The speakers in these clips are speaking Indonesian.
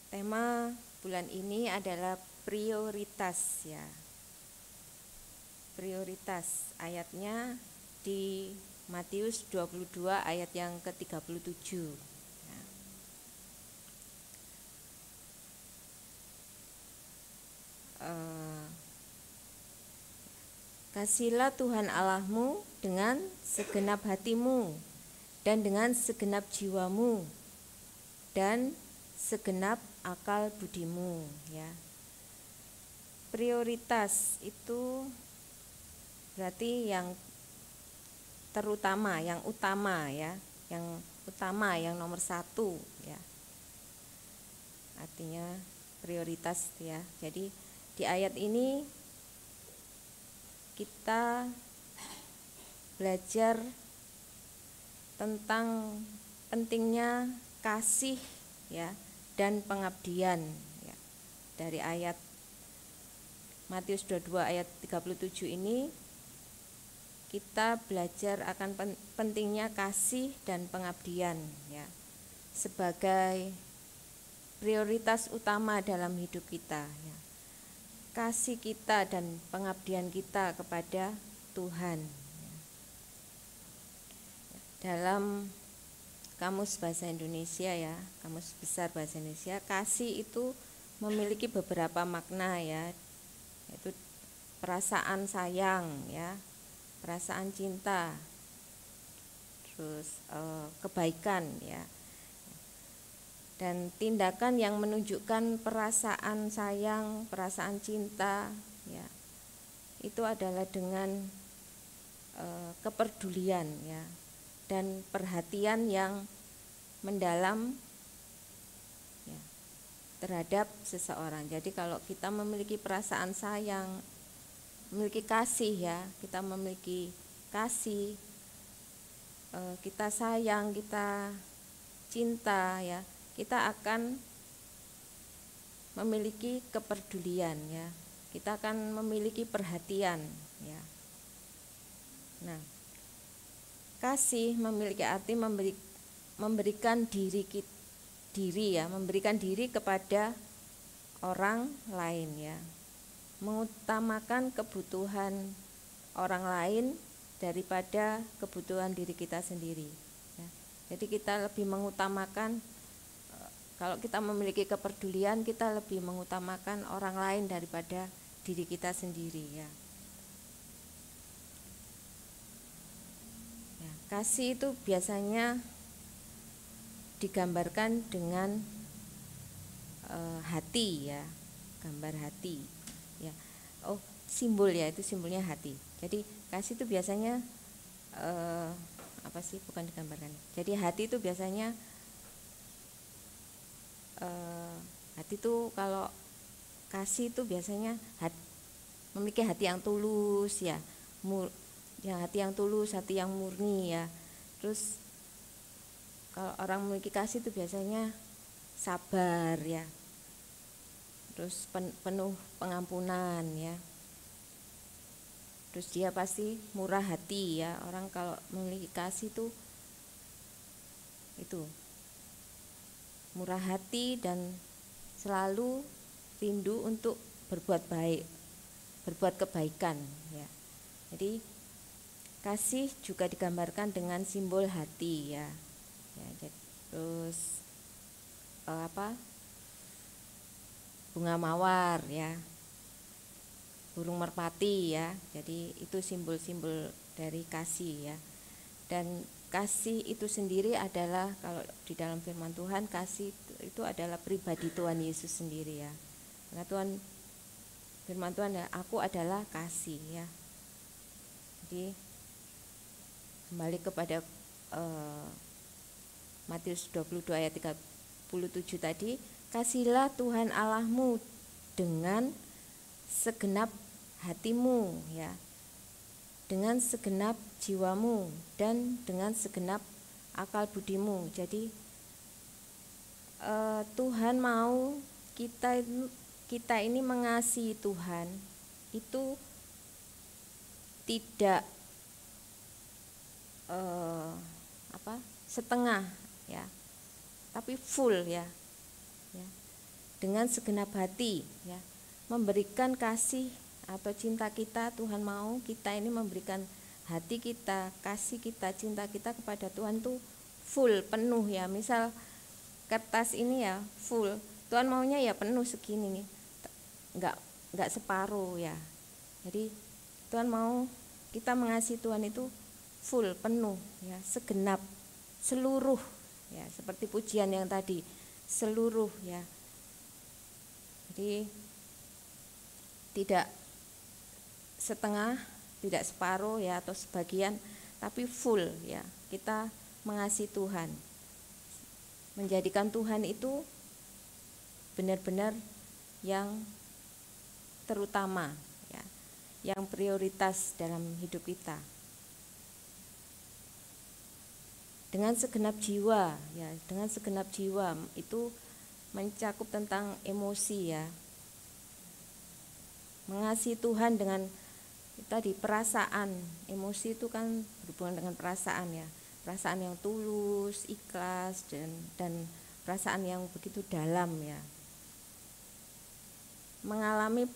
Tema bulan ini adalah prioritas ya. Prioritas, ayatnya di Matius 22 ayat yang ke-37 ya. Kasihilah Tuhan Allahmu dengan segenap hatimu dan dengan segenap jiwamu dan segenap akal budimu ya. Prioritas itu berarti yang terutama, yang utama ya, yang utama, yang nomor satu ya. Artinya prioritas ya. Jadi di ayat ini kita belajar tentang pentingnya kasih ya dan pengabdian ya. Dari ayat Matius 22 ayat 37 ini kita belajar akan pentingnya kasih dan pengabdian ya sebagai prioritas utama dalam hidup kita ya. Kasih kita dan pengabdian kita kepada Tuhan ya. Dalam Kamus Bahasa Indonesia ya, Kamus Besar Bahasa Indonesia, kasih itu memiliki beberapa makna ya, yaitu perasaan sayang ya, perasaan cinta, terus kebaikan ya, dan tindakan yang menunjukkan perasaan sayang, perasaan cinta ya, itu adalah dengan kepedulian ya dan perhatian yang mendalam ya, terhadap seseorang. Jadi kalau kita memiliki perasaan sayang, memiliki kasih ya, kita memiliki kasih, kita sayang, kita cinta ya, kita akan memiliki kepedulian ya, kita akan memiliki perhatian ya. Nah, kasih memiliki arti memberikan diri ya, memberikan diri kepada orang lain ya, mengutamakan kebutuhan orang lain daripada kebutuhan diri kita sendiri ya. Jadi kita lebih mengutamakan, kalau kita memiliki kepedulian, kita lebih mengutamakan orang lain daripada diri kita sendiri ya. Ya, kasih itu biasanya digambarkan dengan hati ya, gambar hati ya. Oh, simbol ya, itu simbolnya hati. Jadi kasih itu biasanya apa sih, bukan digambarkan. Jadi hati itu biasanya hati itu, kalau kasih itu biasanya memiliki hati yang tulus ya, hati yang tulus, hati yang murni ya. Terus kalau orang memiliki kasih itu biasanya sabar ya, terus penuh pengampunan ya, terus dia pasti murah hati ya. Orang kalau memiliki kasih itu murah hati dan selalu rindu untuk berbuat baik, berbuat kebaikan ya. Jadi kasih juga digambarkan dengan simbol hati ya. Terus bunga mawar ya, burung merpati ya. Jadi itu simbol-simbol dari kasih ya. Dan kasih itu sendiri adalah, kalau di dalam firman Tuhan, kasih itu adalah pribadi Tuhan Yesus sendiri ya. Karena firman Tuhan ya, aku adalah kasih ya. Jadi kembali kepada Matius 22 ayat 37 tadi, kasihilah Tuhan Allahmu dengan segenap hatimu ya, dengan segenap jiwamu dan dengan segenap akal budimu. Jadi Tuhan mau kita ini mengasihi Tuhan itu tidak setengah ya, tapi full ya. dengan segenap hati ya, memberikan kasih atau cinta kita. Tuhan mau kita ini memberikan hati kita, kasih kita, cinta kita kepada Tuhan tuh full, penuh ya. Misal kertas ini ya full, Tuhan maunya ya penuh segini nih, nggak separuh ya. Jadi Tuhan mau kita mengasihi Tuhan itu full, penuh ya, segenap, seluruh ya, seperti pujian yang tadi, seluruh ya. Jadi tidak setengah, tidak separuh ya, atau sebagian, tapi full ya. Kita mengasihi Tuhan, menjadikan Tuhan itu benar-benar yang terutama ya, yang prioritas dalam hidup kita. Dengan segenap jiwa ya, dengan segenap jiwa itu mencakup tentang emosi ya. Mengasihi Tuhan dengan tadi perasaan, emosi itu kan berhubungan dengan perasaan ya. Perasaan yang tulus, ikhlas, dan perasaan yang begitu dalam ya. Mengalami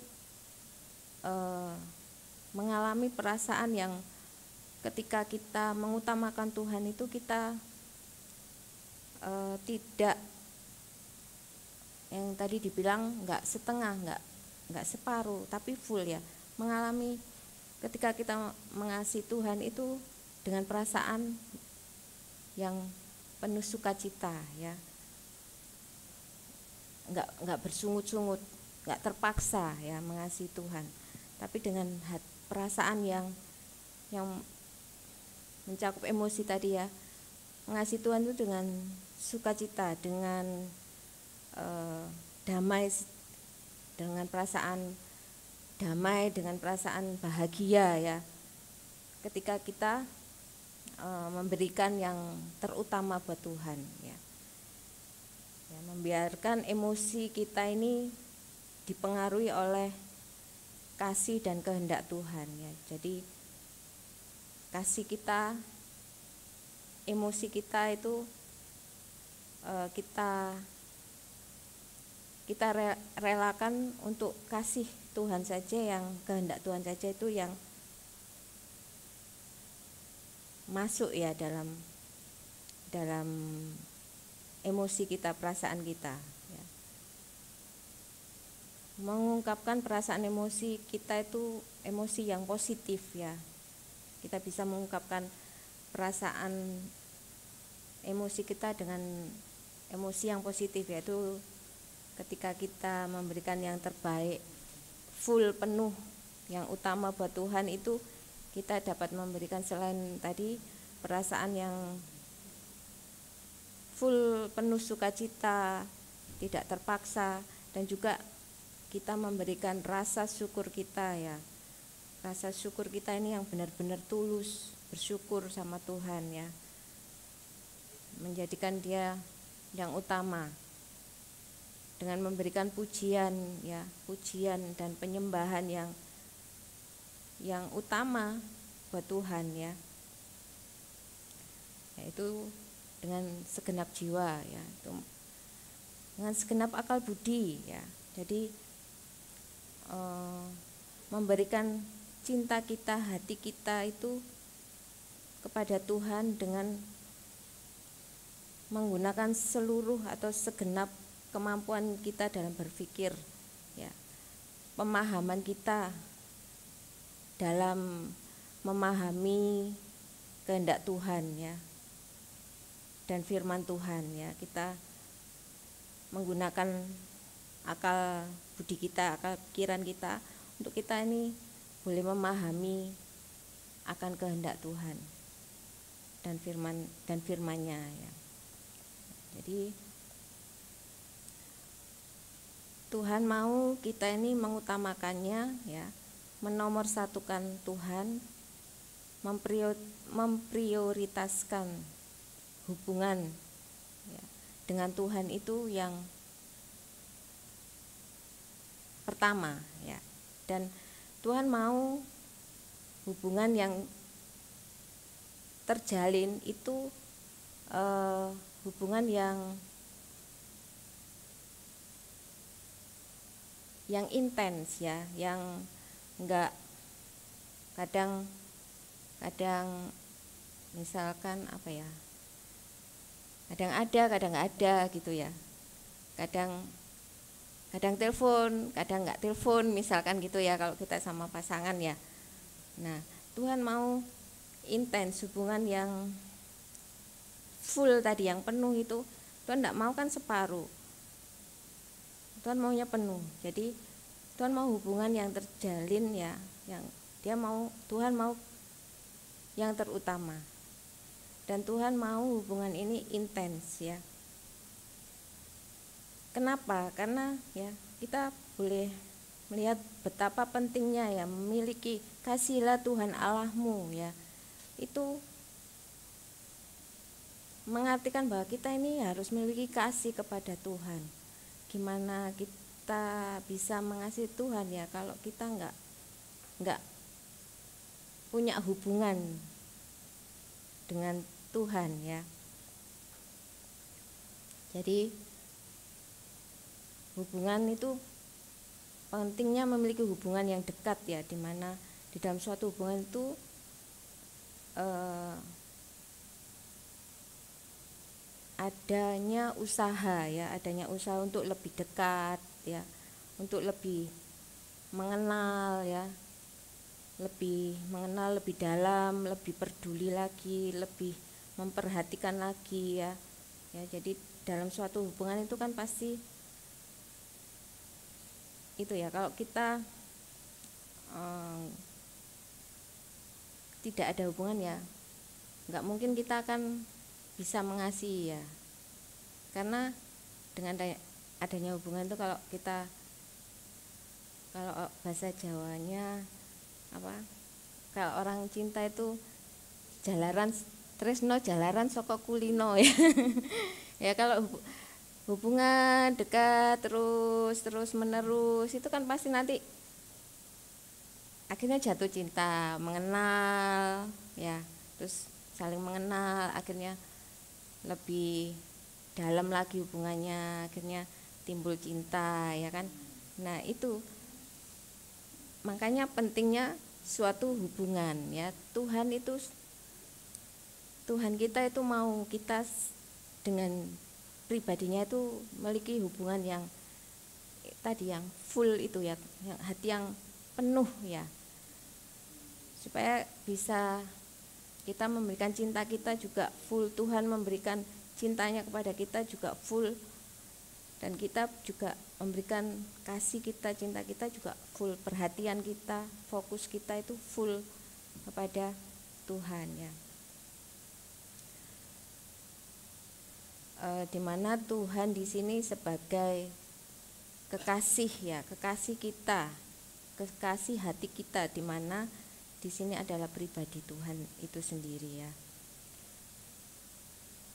perasaan yang ketika kita mengutamakan Tuhan itu kita tidak, yang tadi dibilang nggak setengah, nggak separuh, tapi full ya. Mengalami ketika kita mengasihi Tuhan itu dengan perasaan yang penuh sukacita ya, nggak bersungut-sungut, nggak terpaksa ya mengasihi Tuhan, tapi dengan perasaan yang mencakup emosi tadi ya. Mengasihi Tuhan itu dengan sukacita, dengan damai, dengan perasaan damai, dengan perasaan bahagia ya, ketika kita memberikan yang terutama buat Tuhan ya. Ya, membiarkan emosi kita ini dipengaruhi oleh kasih dan kehendak Tuhan ya. Jadi kasih kita, emosi kita itu kita relakan untuk kasih Tuhan saja, yang kehendak Tuhan saja itu yang masuk ya dalam emosi kita, perasaan kita ya. Mengungkapkan perasaan emosi kita itu emosi yang positif ya. Kita bisa mengungkapkan perasaan emosi kita dengan emosi yang positif, yaitu ketika kita memberikan yang terbaik, full, penuh, yang utama buat Tuhan, itu kita dapat memberikan selain tadi perasaan yang full, penuh sukacita, tidak terpaksa, dan juga kita memberikan rasa syukur kita ya. Rasa syukur kita ini yang benar-benar tulus, bersyukur sama Tuhan ya, menjadikan Dia yang utama, dengan memberikan pujian ya, pujian dan penyembahan yang utama buat Tuhan ya. Yaitu dengan segenap jiwa ya, itu dengan segenap akal budi ya. Jadi memberikan cinta kita, hati kita itu kepada Tuhan dengan menggunakan seluruh atau segenap kemampuan kita dalam berpikir ya, pemahaman kita dalam memahami kehendak Tuhan ya, dan firman Tuhan ya. Kita menggunakan akal budi kita, akal pikiran kita, untuk kita ini boleh memahami akan kehendak Tuhan dan firman-Nya ya. Jadi Tuhan mau kita ini mengutamakannya ya, menomorsatukan Tuhan, memprioritaskan hubungan ya, dengan Tuhan itu yang pertama ya. Dan Tuhan mau hubungan yang terjalin itu hubungan yang yang intens ya, yang enggak kadang misalkan apa ya, kadang ada kadang nggak ada gitu ya, kadang telepon kadang nggak telepon misalkan gitu ya, kalau kita sama pasangan ya. Nah, Tuhan mau intens, hubungan yang full tadi, yang penuh itu. Tuhan tidak mau kan separuh, Tuhan maunya penuh. Jadi Tuhan mau hubungan yang terjalin ya, yang Tuhan mau yang terutama, dan Tuhan mau hubungan ini intens ya. Kenapa? Karena ya kita boleh melihat betapa pentingnya ya memiliki "Kasihilah Tuhan Allahmu" ya. Itu mengartikan bahwa kita ini harus memiliki kasih kepada Tuhan. Gimana kita bisa mengasihi Tuhan ya kalau kita enggak punya hubungan dengan Tuhan ya. Jadi hubungan itu pentingnya memiliki hubungan yang dekat ya, dimana di dalam suatu hubungan itu adanya usaha ya, adanya usaha untuk lebih dekat ya, untuk lebih mengenal ya, lebih mengenal lebih dalam, lebih peduli lagi, lebih memperhatikan lagi ya. Ya, jadi dalam suatu hubungan itu kan pasti itu ya, kalau kita tidak ada hubungan ya nggak mungkin kita akan bisa mengasihi ya. Karena dengan adanya hubungan itu, kalau bahasa Jawanya apa, kalau orang cinta itu jalaran tresno jalaran saka kulino ya. Ya, kalau hubungan dekat terus menerus itu kan pasti nanti akhirnya jatuh cinta, mengenal ya, terus saling mengenal, akhirnya lebih dalam lagi hubungannya, akhirnya timbul cinta ya kan. Nah, itu makanya pentingnya suatu hubungan ya. Tuhan kita itu mau kita dengan pribadinya itu memiliki hubungan yang tadi, yang full itu ya, yang hati yang penuh ya, supaya bisa kita memberikan cinta kita juga full, Tuhan memberikan cintanya kepada kita juga full, dan kita juga memberikan kasih kita, cinta kita juga full, perhatian kita, fokus kita itu full kepada Tuhan ya. Dimana Tuhan di sini sebagai kekasih ya, kekasih kita, kekasih hati kita, dimana di sini adalah pribadi Tuhan itu sendiri ya.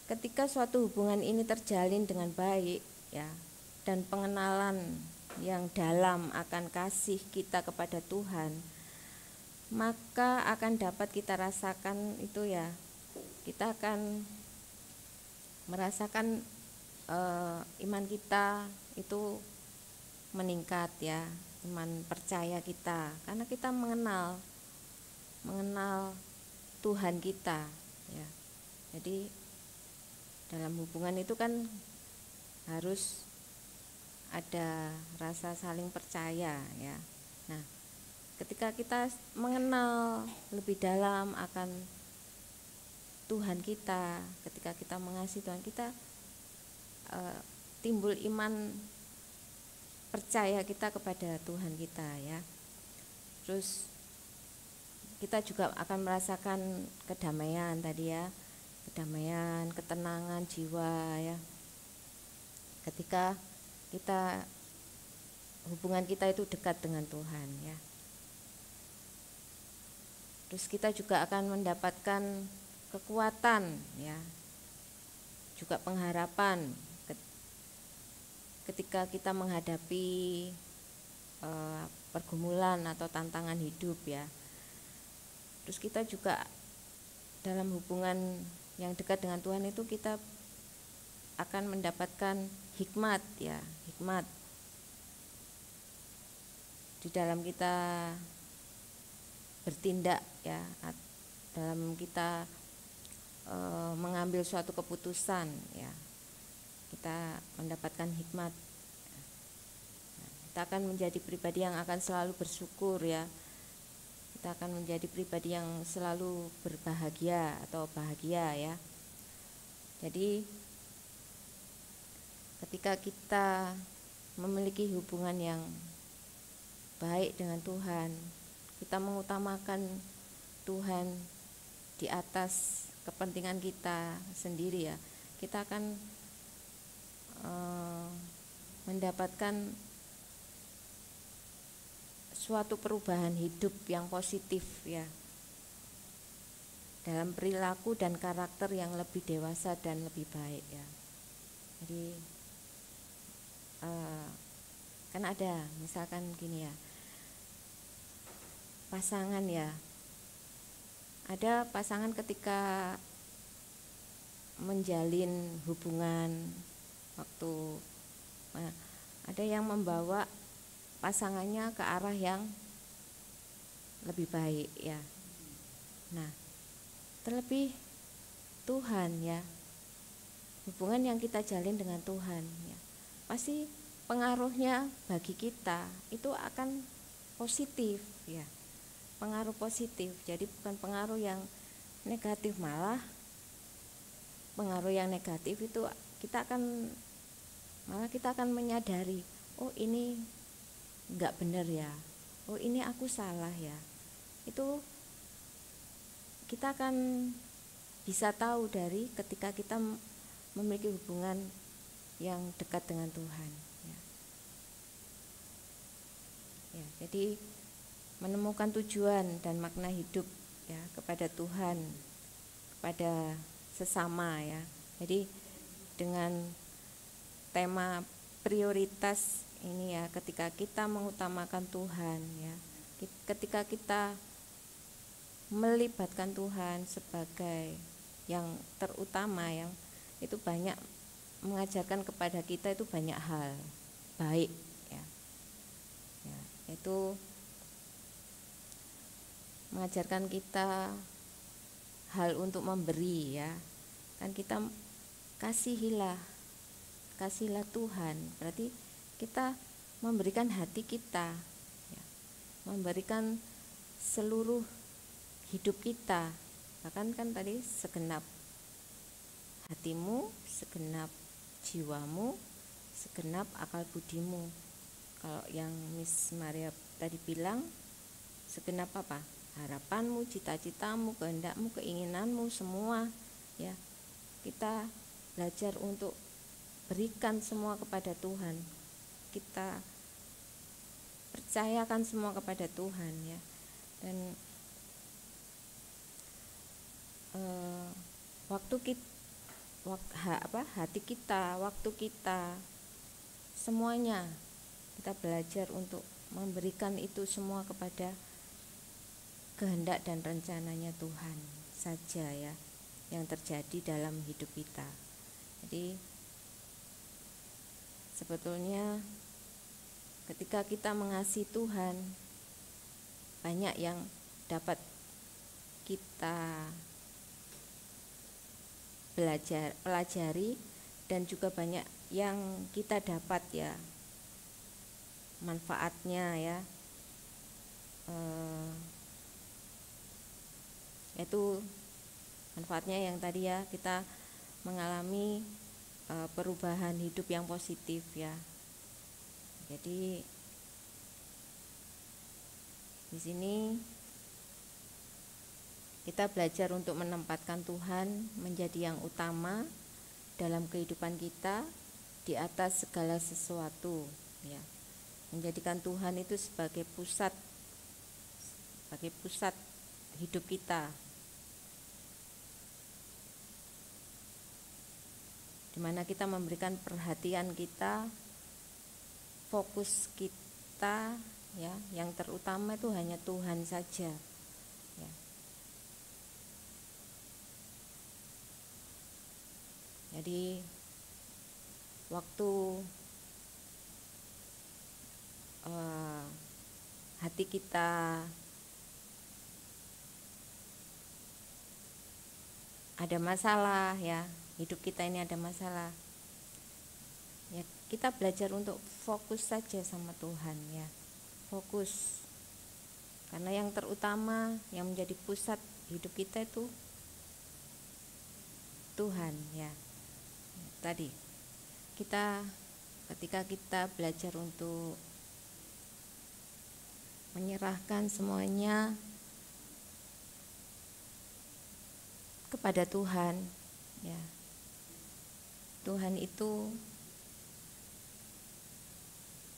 Ketika suatu hubungan ini terjalin dengan baik ya, dan pengenalan yang dalam akan kasih kita kepada Tuhan, maka akan dapat kita rasakan itu ya, kita akan merasakan iman kita itu meningkat ya, iman percaya kita, karena kita mengenal Tuhan kita ya. Jadi dalam hubungan itu kan harus ada rasa saling percaya ya. Nah, ketika kita mengenal lebih dalam akan Tuhan kita, ketika kita mengasihi Tuhan kita, timbul iman percaya kita kepada Tuhan kita ya. Terus kita juga akan merasakan kedamaian tadi ya, kedamaian, ketenangan jiwa ya, ketika hubungan kita itu dekat dengan Tuhan ya. Terus kita juga akan mendapatkan kekuatan ya, juga pengharapan ketika kita menghadapi pergumulan atau tantangan hidup ya. Terus kita juga dalam hubungan yang dekat dengan Tuhan itu kita akan mendapatkan hikmat ya, hikmat di dalam kita bertindak ya, dalam kita mengambil suatu keputusan ya, kita mendapatkan hikmat. Kita akan menjadi pribadi yang akan selalu bersyukur ya. Kita akan menjadi pribadi yang selalu berbahagia atau bahagia ya. Jadi ketika kita memiliki hubungan yang baik dengan Tuhan, kita mengutamakan Tuhan di atas kepentingan kita sendiri ya, kita akan mendapatkan suatu perubahan hidup yang positif ya, dalam perilaku dan karakter yang lebih dewasa dan lebih baik ya. Jadi kan ada misalkan gini ya, pasangan ya, ada pasangan ketika menjalin hubungan waktu ada yang membawa pasangannya ke arah yang lebih baik ya. Nah, terlebih Tuhan ya, hubungan yang kita jalin dengan Tuhan ya, pasti pengaruhnya bagi kita itu akan positif ya, pengaruh positif. Jadi bukan pengaruh yang negatif, malah pengaruh yang negatif itu kita akan menyadari, oh ini enggak benar ya, oh ini aku salah ya. Itu kita akan bisa tahu dari ketika kita memiliki hubungan yang dekat dengan Tuhan ya. Ya, jadi menemukan tujuan dan makna hidup ya kepada Tuhan, kepada sesama ya. Jadi dengan tema prioritas ini ya, ketika kita mengutamakan Tuhan ya, ketika kita melibatkan Tuhan sebagai yang terutama ya, itu banyak mengajarkan kepada kita itu banyak hal baik ya. Ya, itu mengajarkan kita hal untuk memberi ya. Kan kita kasihlah Tuhan, berarti kita memberikan hati kita ya, memberikan seluruh hidup kita, bahkan kan tadi segenap hatimu, segenap jiwamu, segenap akal budimu. Kalau yang Miss Maria tadi bilang, segenap apa? Harapanmu, cita-citamu, kehendakmu, keinginanmu, semua ya. Kita belajar untuk berikan semua kepada Tuhan. Kita percayakan semua kepada Tuhan ya. Dan hati kita, waktu kita, semuanya kita belajar untuk memberikan itu semua kepada kehendak dan rencananya Tuhan saja ya, yang terjadi dalam hidup kita. Jadi sebetulnya ketika kita mengasihi Tuhan, banyak yang dapat kita pelajari dan juga banyak yang kita dapat ya manfaatnya ya, yaitu manfaatnya yang tadi ya, kita mengalami perubahan hidup yang positif ya. Jadi di sini kita belajar untuk menempatkan Tuhan menjadi yang utama dalam kehidupan kita di atas segala sesuatu ya. Menjadikan Tuhan itu sebagai pusat hidup kita, di mana kita memberikan perhatian kita, fokus kita ya, yang terutama itu hanya Tuhan saja ya. Jadi waktu hati kita ada masalah ya, hidup kita ini ada masalah, ya kita belajar untuk fokus saja sama Tuhan ya, fokus, karena yang terutama yang menjadi pusat hidup kita itu Tuhan ya. Tadi ketika kita belajar untuk menyerahkan semuanya kepada Tuhan ya, Tuhan itu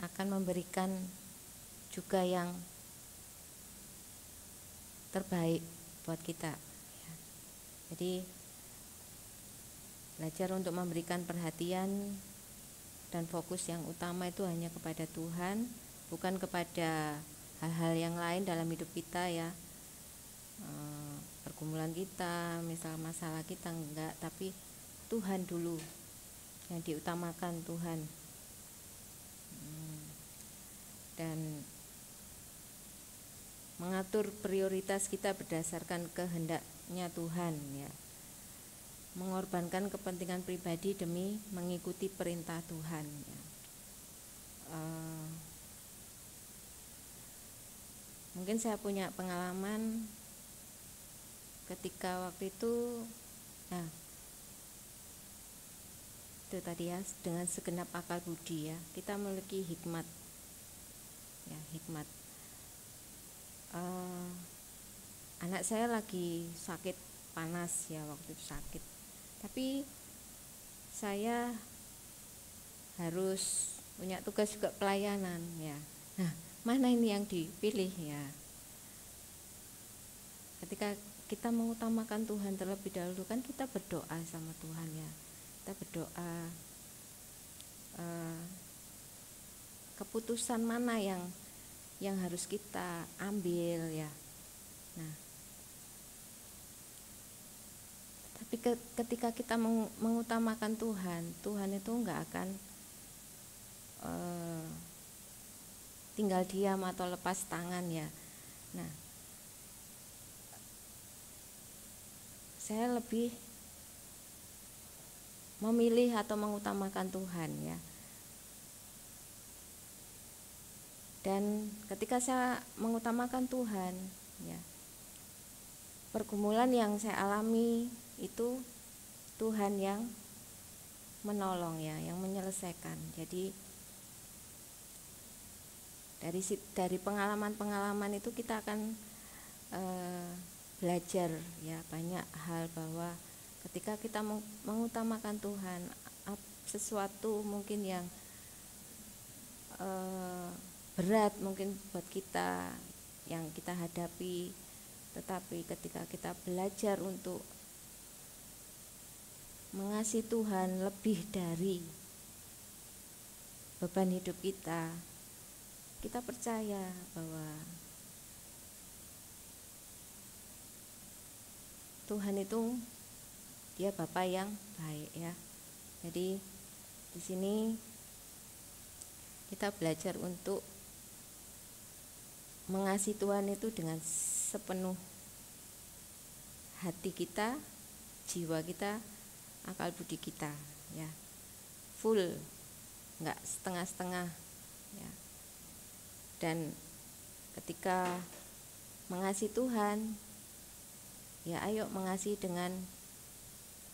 akan memberikan juga yang terbaik buat kita ya. Jadi belajar untuk memberikan perhatian dan fokus yang utama itu hanya kepada Tuhan, bukan kepada hal-hal yang lain dalam hidup kita ya, pergumulan kita, misal masalah kita, enggak, tapi Tuhan dulu yang diutamakan, Tuhan. Dan mengatur prioritas kita berdasarkan kehendaknya Tuhan ya, mengorbankan kepentingan pribadi demi mengikuti perintah Tuhan ya. Mungkin saya punya pengalaman ketika waktu itu, nah itu tadi ya, dengan segenap akal budi ya, kita memiliki hikmat ya, hikmat. Anak saya lagi sakit panas ya, waktu itu sakit, tapi saya harus punya tugas juga pelayanan ya. Nah, mana ini yang dipilih ya? Ketika kita mengutamakan Tuhan terlebih dahulu, kan kita berdoa sama Tuhan ya, kita berdoa keputusan mana yang harus kita ambil ya. Nah, tapi ketika kita mengutamakan Tuhan, Tuhan itu enggak akan tinggal diam atau lepas tangan ya. Nah, saya lebih memilih atau mengutamakan Tuhan ya. Dan ketika saya mengutamakan Tuhan ya, pergumulan yang saya alami itu Tuhan yang menolong ya, yang menyelesaikan. Jadi dari pengalaman-pengalaman itu kita akan belajar ya banyak hal, bahwa ketika kita mengutamakan Tuhan, sesuatu mungkin yang berat mungkin buat kita yang kita hadapi, tetapi ketika kita belajar untuk mengasihi Tuhan lebih dari beban hidup kita percaya bahwa Tuhan itu Dia Bapa yang baik ya. Jadi di sini kita belajar untuk mengasihi Tuhan itu dengan sepenuh hati kita, jiwa kita, akal budi kita ya, full, enggak setengah-setengah ya. Dan ketika mengasihi Tuhan ya, ayo mengasihi dengan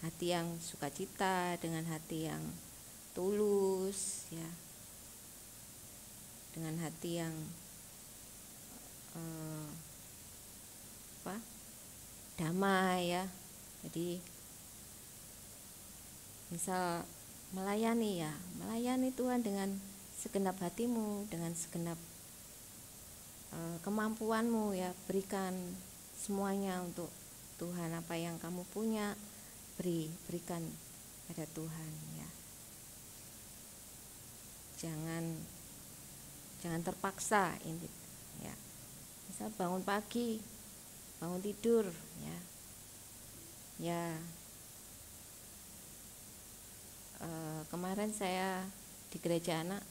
hati yang sukacita, dengan hati yang tulus ya, dengan hati yang damai ya. Jadi misal melayani ya, melayani Tuhan dengan segenap hatimu, dengan segenap kemampuanmu ya, berikan semuanya untuk Tuhan. Apa yang kamu punya berikan pada Tuhan ya. Jangan terpaksa ini ya. Misal bangun pagi, bangun tidur ya, kemarin saya di gereja anak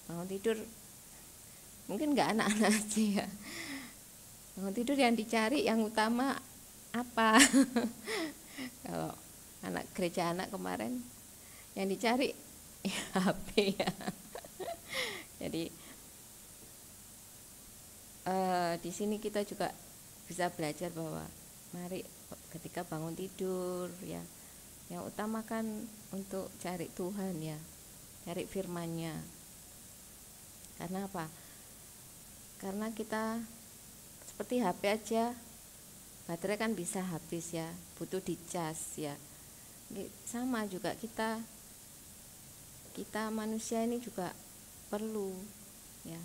bangun tidur Mungkin nggak anak-anak aja ya. Bangun tidur yang dicari yang utama apa? Kalau anak gereja anak kemarin yang dicari ya, HP ya. Jadi di sini kita juga bisa belajar bahwa mari ketika bangun tidur ya, yang utamakan untuk cari Tuhan ya, cari firman-Nya. Karena apa? Karena kita seperti HP aja, baterai kan bisa habis ya, butuh dicas ya. Sama juga kita manusia ini juga perlu ya,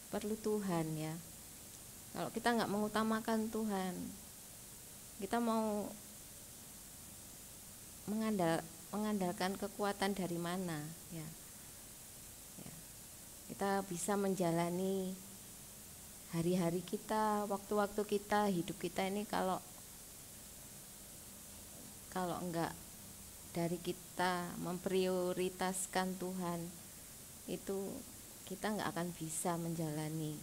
perlu Tuhan ya. Kalau kita nggak mengutamakan Tuhan, kita mau mengandalkan kekuatan dari mana ya. Kita bisa menjalani hari-hari kita, waktu-waktu kita, hidup kita ini kalau enggak dari kita memprioritaskan Tuhan, itu kita enggak akan bisa menjalani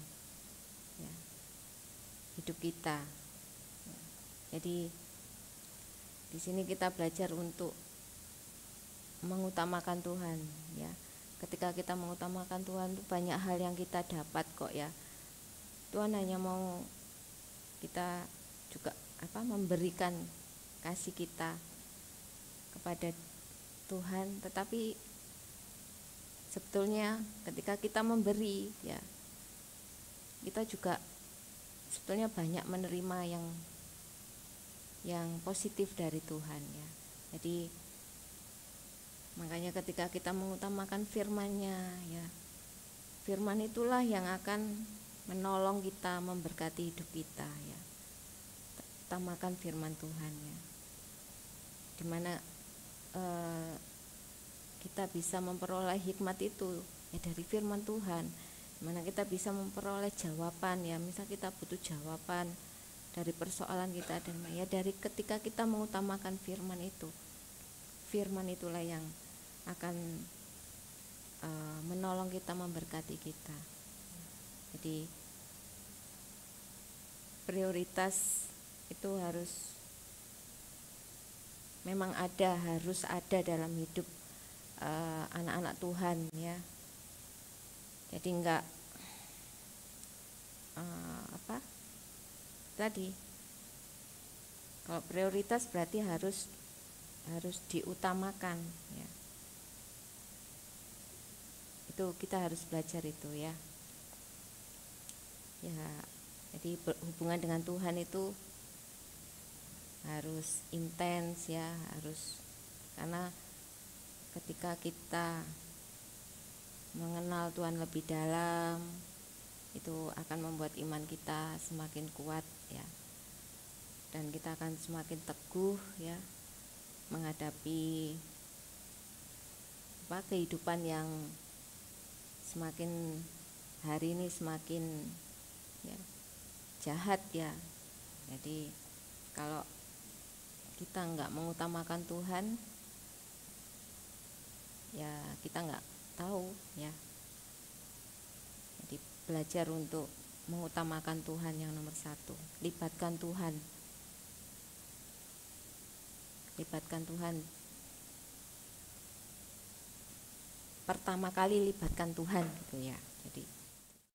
ya, hidup kita. Jadi di sini kita belajar untuk mengutamakan Tuhan ya. Ketika kita mengutamakan Tuhan, itu banyak hal yang kita dapat kok ya. Tuhan hanya mau kita juga memberikan kasih kita kepada Tuhan, tetapi sebetulnya ketika kita memberi ya, kita juga sebetulnya banyak menerima yang positif dari Tuhan ya. Jadi makanya ketika kita mengutamakan firman-Nya ya, firman itulah yang akan menolong kita, memberkati hidup kita ya. Utamakan firman Tuhan ya, dimana kita bisa memperoleh hikmat itu ya dari firman Tuhan, dimana kita bisa memperoleh jawaban ya. Misal kita butuh jawaban dari persoalan kita, dan ya dari ketika kita mengutamakan firman itu, firman itulah yang akan menolong kita, memberkati kita. Jadi prioritas itu harus ada dalam hidup anak-anak Tuhan ya. Jadi enggak tadi, kalau prioritas berarti harus diutamakan ya. Itu kita harus belajar itu ya. Ya, jadi hubungan dengan Tuhan itu harus intens ya, karena ketika kita mengenal Tuhan lebih dalam, itu akan membuat iman kita semakin kuat ya, dan kita akan semakin teguh ya menghadapi kehidupan yang semakin hari ini semakin ya, jahat ya. Jadi kalau kita nggak mengutamakan Tuhan ya, kita nggak tahu ya. Jadi belajar untuk mengutamakan Tuhan yang nomor satu. Libatkan Tuhan pertama kali, libatkan Tuhan gitu ya. Jadi